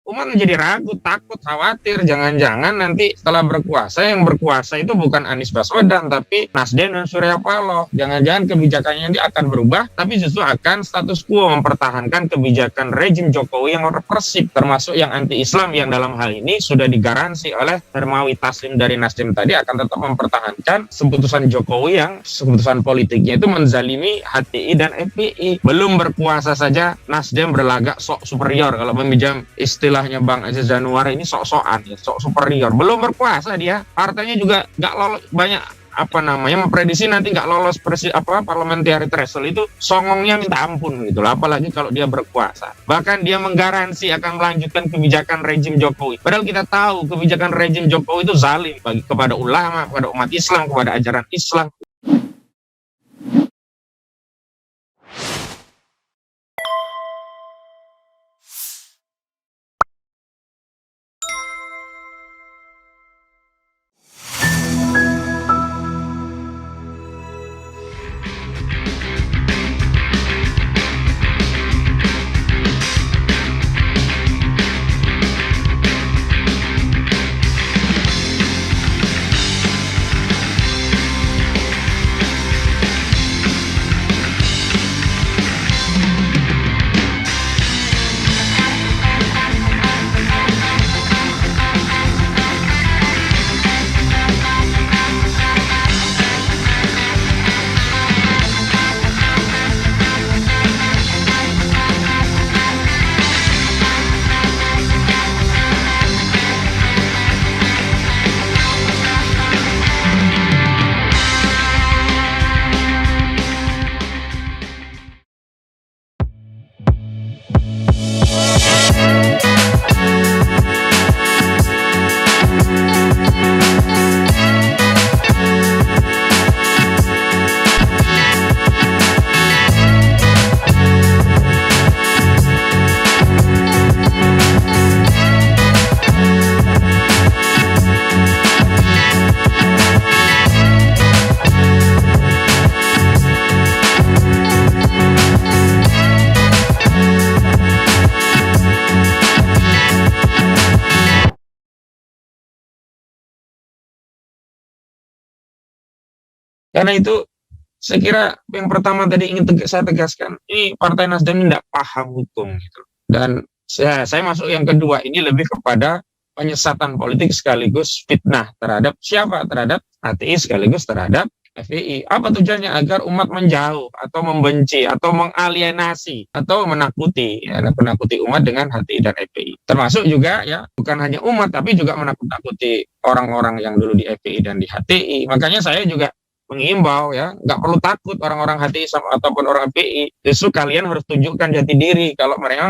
umat menjadi ragu, takut, khawatir, jangan-jangan nanti setelah berkuasa, yang berkuasa itu bukan Anies Baswedan, tapi Nasdem dan Surya Paloh. Jangan-jangan kebijakannya ini akan berubah, tapi justru akan status quo, mempertahankan kebijakan rejim Jokowi yang represif, termasuk yang anti-Islam, yang dalam hal ini sudah digaransi oleh Hermawi Taslim dari Nasdem tadi akan tetap mempertahankan keputusan Jokowi yang keputusan politiknya itu menzalimi HTI dan FPI. Belum berkuasa saja Nasdem berlagak sok superior, kalau meminjam istilahnya Bang Aziz Januari, ini sok-sokan ya, sok superior. Belum berkuasa dia, partainya juga nggak lolos, banyak memprediksi nanti nggak lolos parliamentary threshold, itu songongnya minta ampun gitu loh, apalagi kalau dia berkuasa. Bahkan dia menggaransi akan melanjutkan kebijakan rejim Jokowi, padahal kita tahu kebijakan rejim Jokowi itu zalim kepada ulama, kepada umat Islam, kepada ajaran Islam. Karena itu saya kira yang pertama tadi ingin saya tegaskan, ini Partai Nasdem tidak paham hukum gitu. Dan saya masuk yang kedua, ini lebih kepada penyesatan politik sekaligus fitnah terhadap siapa? Terhadap HTI sekaligus terhadap FPI. Apa tujuannya? Agar umat menjauh atau membenci atau mengalienasi atau menakuti umat dengan HTI dan FPI. Termasuk juga ya, bukan hanya umat tapi juga menakut-nakuti orang-orang yang dulu di FPI dan di HTI. Makanya saya juga mengimbau ya, nggak perlu takut orang-orang HTI ataupun orang FPI. Justru kalian harus tunjukkan jati diri. Kalau mereka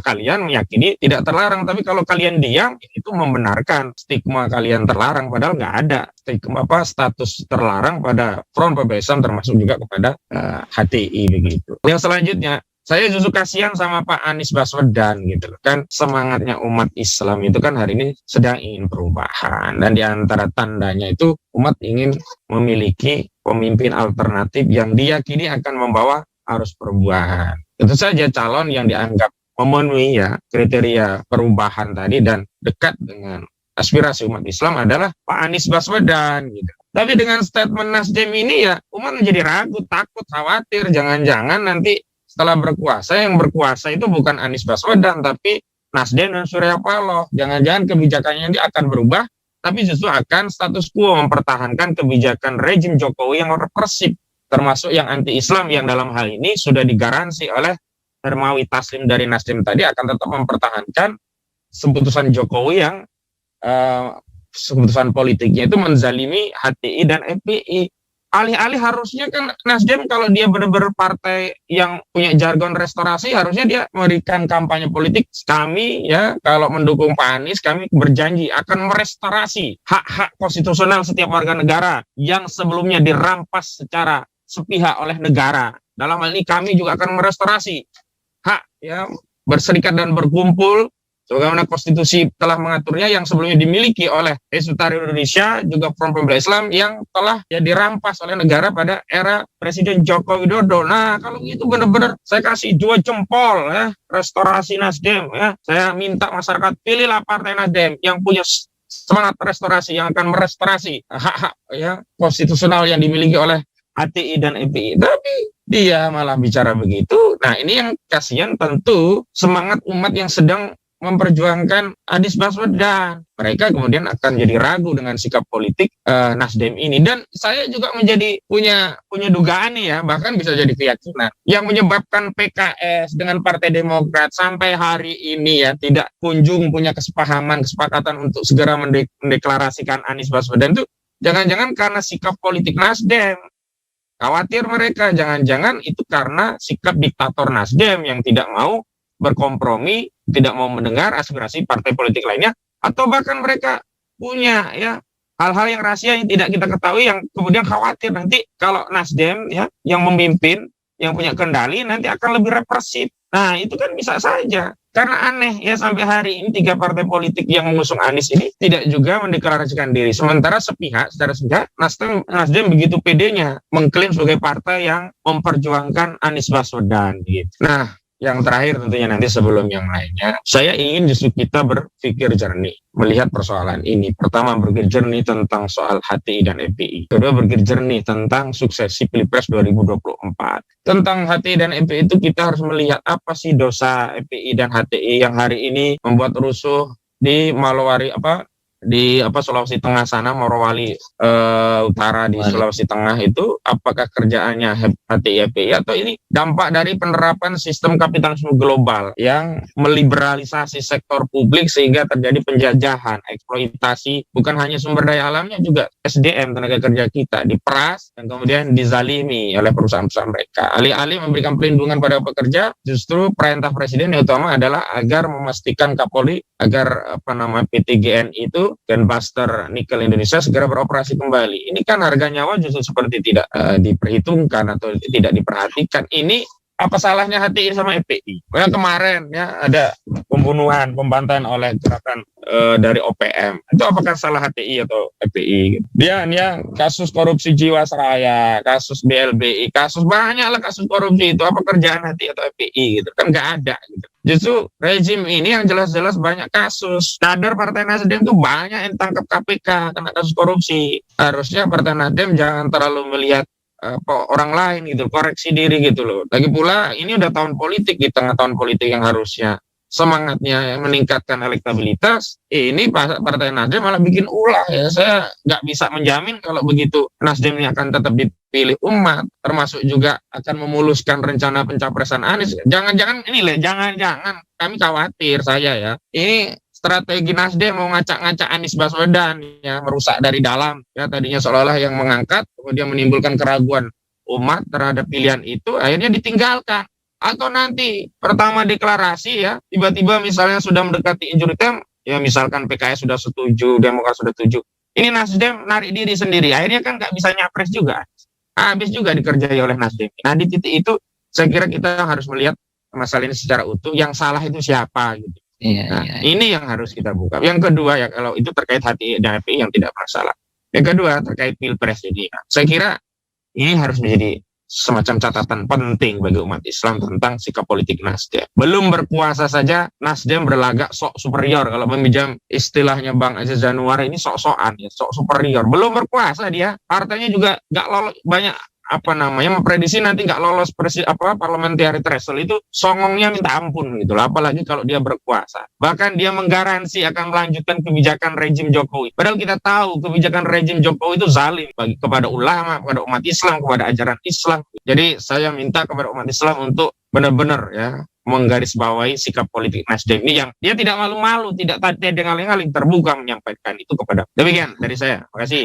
kalian meyakini tidak terlarang, tapi kalau kalian diam, itu membenarkan stigma kalian terlarang, padahal nggak ada stigma status terlarang pada Front Pembela Islam, termasuk juga kepada HTI begitu. Yang selanjutnya, saya justru kasihan sama Pak Anies Baswedan gitu loh. Kan semangatnya umat Islam itu kan hari ini sedang ingin perubahan, dan diantara tandanya itu umat ingin memiliki pemimpin alternatif yang diyakini akan membawa arus perubahan. Tentu saja calon yang dianggap memenuhi ya kriteria perubahan tadi dan dekat dengan aspirasi umat Islam adalah Pak Anies Baswedan gitu. Tapi dengan statement Nasdem ini ya umat menjadi ragu, takut, khawatir, jangan-jangan nanti setelah berkuasa, yang berkuasa itu bukan Anies Baswedan, tapi Nasdem dan Surya Paloh. Jangan-jangan kebijakannya ini akan berubah, tapi justru akan status quo, mempertahankan kebijakan rejim Jokowi yang represif, termasuk yang anti-Islam, yang dalam hal ini sudah digaransi oleh Hermawi Taslim dari Nasdem tadi akan tetap mempertahankan keputusan Jokowi yang keputusan politiknya itu menzalimi HTI dan FPI. Alih-alih harusnya kan Nasdem kalau dia benar-benar partai yang punya jargon restorasi, harusnya dia memberikan kampanye politik. Kami ya kalau mendukung Pak Anies, kami berjanji akan merestorasi hak-hak konstitusional setiap warga negara yang sebelumnya dirampas secara sepihak oleh negara. Dalam hal ini kami juga akan merestorasi hak ya berserikat dan berkumpul, sebagaimana konstitusi telah mengaturnya, yang sebelumnya dimiliki oleh Hizbut Tahrir Indonesia, juga Front Pembela Islam, yang telah ya dirampas oleh negara pada era Presiden Joko Widodo. Nah, kalau gitu benar-benar saya kasih 2 jempol ya, restorasi Nasdem ya. Saya minta masyarakat pilihlah Partai Nasdem yang punya semangat restorasi, yang akan merestorasi hak-hak ya konstitusional yang dimiliki oleh HTI dan FPI. Tapi dia malah bicara begitu. Nah, ini yang kasihan tentu semangat umat yang sedang memperjuangkan Anies Baswedan. Mereka kemudian akan jadi ragu dengan sikap politik Nasdem ini. Dan saya juga punya dugaan nih ya, bahkan bisa jadi keyakinan yang menyebabkan PKS dengan Partai Demokrat sampai hari ini ya tidak kunjung punya kesepakatan untuk segera mendeklarasikan Anies Baswedan itu jangan-jangan karena sikap politik Nasdem. Khawatir mereka jangan-jangan itu karena sikap diktator Nasdem yang tidak mau berkompromi, tidak mau mendengar aspirasi partai politik lainnya, atau bahkan mereka punya ya hal-hal yang rahasia yang tidak kita ketahui, yang kemudian khawatir nanti kalau Nasdem ya yang memimpin, yang punya kendali, nanti akan lebih represif. Nah, itu kan bisa saja. Karena aneh ya, sampai hari ini 3 partai politik yang mengusung Anies ini tidak juga mendeklarasikan diri. Sementara secara sepihak Nasdem begitu pedenya mengklaim sebagai partai yang memperjuangkan Anies Baswedan gitu. Nah, yang terakhir tentunya nanti sebelum yang lainnya, saya ingin justru kita berpikir jernih melihat persoalan ini. Pertama, berpikir jernih tentang soal HTI dan FPI. Kedua, berpikir jernih tentang suksesi Pilpres 2024. Tentang HTI dan FPI itu kita harus melihat apa sih dosa FPI dan HTI yang hari ini membuat rusuh di Sulawesi Tengah sana, Morowali Utara di Sulawesi Tengah itu. Apakah kerjaannya HTI FPI atau ini dampak dari penerapan sistem kapitalisme global yang meliberalisasi sektor publik sehingga terjadi penjajahan, eksploitasi bukan hanya sumber daya alamnya, juga SDM, tenaga kerja kita diperas dan kemudian dizalimi oleh perusahaan-perusahaan mereka. Alih-alih memberikan perlindungan pada pekerja, justru perintah presiden yang utama adalah agar memastikan Kapolri agar PT GN itu dan Buster Nikel Indonesia segera beroperasi kembali. Ini kan harga nyawa justru seperti tidak diperhitungkan atau tidak diperhatikan. Ini apa salahnya HTI sama FPI? Yang kemarin ya ada pembantaian oleh gerakan dari OPM. Itu apakah salah HTI atau FPI? Dia kasus korupsi Jiwasraya, kasus BLBI, kasus banyaklah kasus korupsi itu. Apa kerjaan HTI atau FPI gitu? Kan nggak ada gitu. Justru rezim ini yang jelas-jelas banyak kasus. Kader Partai Nasdem tuh banyak yang tangkap KPK kena kasus korupsi. Harusnya Partai Nasdem jangan terlalu melihat orang lain gitu, koreksi diri gitu loh. Lagi pula ini udah tahun politik, di tengah tahun politik yang harusnya semangatnya meningkatkan elektabilitas, ini Partai Nasdem malah bikin ulah ya. Saya nggak bisa menjamin kalau begitu Nasdem ini akan tetap dipilih umat, termasuk juga akan memuluskan rencana pencapresan Anies. Jangan-jangan kami khawatir, saya ya, ini strategi Nasdem mau ngacak-ngacak Anies Baswedan ya, merusak dari dalam ya, tadinya seolah-olah yang mengangkat kemudian menimbulkan keraguan umat terhadap pilihan itu, akhirnya ditinggalkan. Atau nanti pertama deklarasi ya, tiba-tiba misalnya sudah mendekati injury time ya, misalkan PKS sudah setuju, Demokrat sudah setuju, ini Nasdem narik diri sendiri, akhirnya kan nggak bisa nyapres juga, habis juga dikerjai oleh Nasdem. Nah, di titik itu saya kira kita harus melihat masalah ini secara utuh, yang salah itu siapa gitu. Ini yang harus kita buka. Yang kedua ya, kalau itu terkait HTI dan FPI yang tidak masalah. Yang kedua terkait Pilpres ini, saya kira ini harus menjadi semacam catatan penting bagi umat Islam tentang sikap politik Nasdem. Belum berkuasa saja Nasdem berlagak sok superior. Kalau meminjam istilahnya Bang Aziz Januari, ini sok-sokan ya, sok superior. Belum berkuasa dia, partainya juga nggak lolos, banyak memprediksi nanti nggak lolos parliamentary threshold, itu songongnya minta ampun gitu loh, apalagi kalau dia berkuasa. Bahkan dia menggaransi akan melanjutkan kebijakan rejim Jokowi, padahal kita tahu kebijakan rejim Jokowi itu zalim kepada ulama, kepada umat Islam, kepada ajaran Islam. Jadi saya minta kepada umat Islam untuk benar-benar ya menggarisbawahi sikap politik Nasdem ini yang dia tidak malu-malu, tidak aling-aling, terbuka menyampaikan itu kepada. Demikian dari saya. Terima kasih.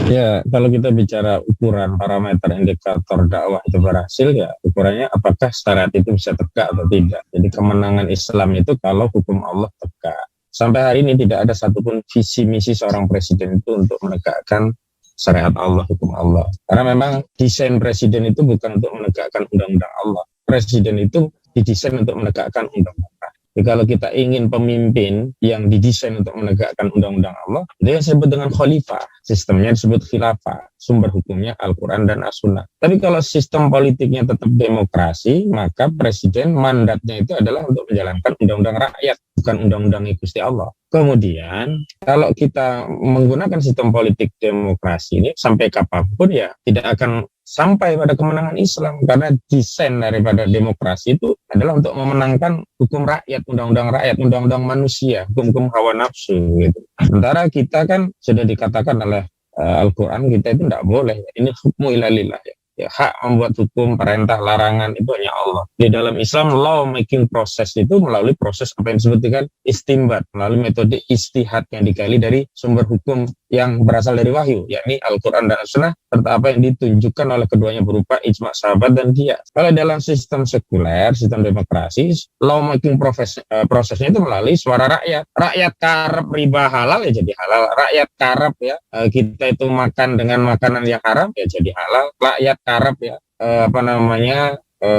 Ya, kalau kita bicara ukuran parameter indikator dakwah itu berhasil, ya ukurannya apakah syariat itu bisa tegak atau tidak. Jadi kemenangan Islam itu kalau hukum Allah tegak. Sampai hari ini tidak ada satupun visi misi seorang presiden itu untuk menegakkan syariat Allah, hukum Allah. Karena memang desain presiden itu bukan untuk menegakkan undang-undang Allah. Presiden itu didesain untuk menegakkan undang-undang. Jadi kalau kita ingin pemimpin yang didesain untuk menegakkan undang-undang Allah, itu yang disebut dengan khalifah. Sistemnya disebut khilafah. Sumber hukumnya Al-Quran dan As-Sunnah. Tapi kalau sistem politiknya tetap demokrasi, maka presiden mandatnya itu adalah untuk menjalankan undang-undang rakyat, bukan undang-undang Gusti Allah. Kemudian, kalau kita menggunakan sistem politik demokrasi ini, sampai kapanpun ya tidak akan sampai pada kemenangan Islam, karena desain daripada demokrasi itu adalah untuk memenangkan hukum rakyat, undang-undang rakyat, undang-undang manusia, hukum-hukum hawa nafsu gitu. Sementara kita kan sudah dikatakan oleh Al-Quran, kita itu tidak boleh, ini hukmu illa lillah ya, hak membuat hukum, perintah, larangan itu hanya Allah. Di dalam Islam, law making proses itu melalui proses apa yang disebut dengan istimbat, melalui metode istihad yang digali dari sumber hukum yang berasal dari wahyu, yakni Al-Quran dan As-Sunnah, serta apa yang ditunjukkan oleh keduanya berupa ijma sahabat dan qiyas. Kalau dalam sistem sekuler, sistem demokrasi, law making prosesnya itu melalui suara rakyat. Rakyat karep riba halal ya jadi halal. Rakyat karep ya kita itu makan dengan makanan yang haram ya jadi halal. Rakyat karep ya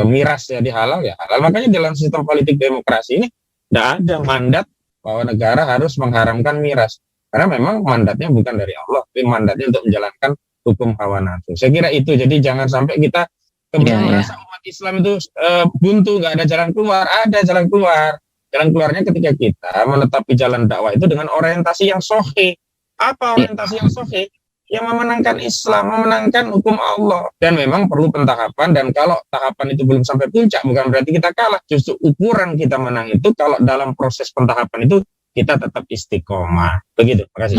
miras jadi halal ya halal. Makanya dalam sistem politik demokrasi ini tidak ada mandat bahwa negara harus mengharamkan miras. Karena memang mandatnya bukan dari Allah, tapi mandatnya untuk menjalankan hukum hawa nafsu. Saya kira itu. Jadi jangan sampai kita kemudian merasa umat Islam itu buntu, nggak ada jalan keluar. Ada jalan keluar. Jalan keluarnya ketika kita menetapi jalan dakwah itu dengan orientasi yang sahih. Apa orientasi yang sahih? Yang memenangkan Islam, memenangkan hukum Allah. Dan memang perlu pentahapan, dan kalau tahapan itu belum sampai puncak, bukan berarti kita kalah. Justru ukuran kita menang itu kalau dalam proses pentahapan itu kita tetap istiqomah. Begitu, terima kasih.